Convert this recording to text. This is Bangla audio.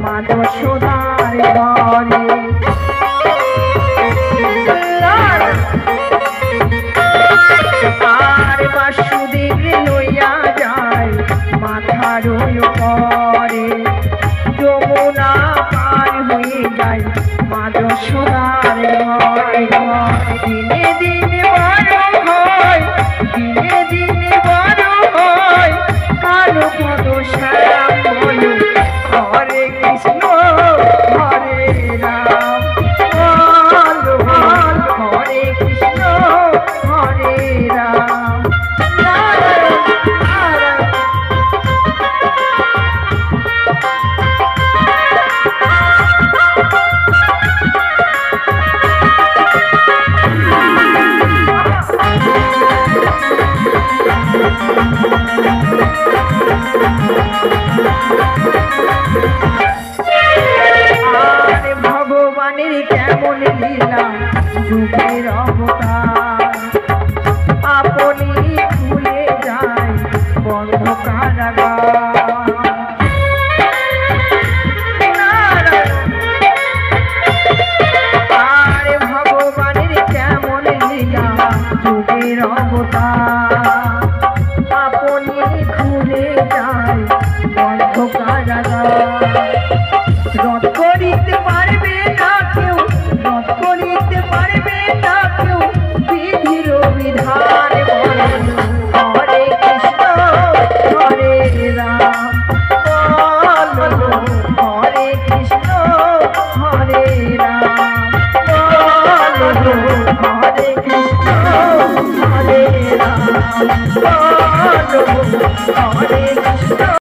মা যশোদার ঘরে। আর বাসুদেব লইয়া যায় মাথার উপরে, যমুনা পার হয়ে যায় মা যশোদার ঘরে। দিনে দিনে বড় হয়, দিনে দিনে বড় হয়, কালো পদ শ্যাম বলো হরে কৃষ্ণ হরে রাম, বলো হরে কৃষ্ণ হরে রাম। নারায়ণ নারায়ণ। আরে ভগবানের কেমন লীলা, যুগের অবতার, আপনি খুলে যায় বন্ধ কারাগার। আরে ভগবানের কেমন লীলা, যুগের অবতার, আপনি খুলে যায় বন্ধ কারাগার। রদ করিতে পারবে না কেউ, রদ করিতে পারবে না কেউ, বিধির বিধান বলো হরে কৃষ্ণ হরে রাম, বলো হরে কৃষ্ণ হরে রাম, বলো হরে কৃষ্ণ হরে রাম, বলো হরে কৃষ্ণ।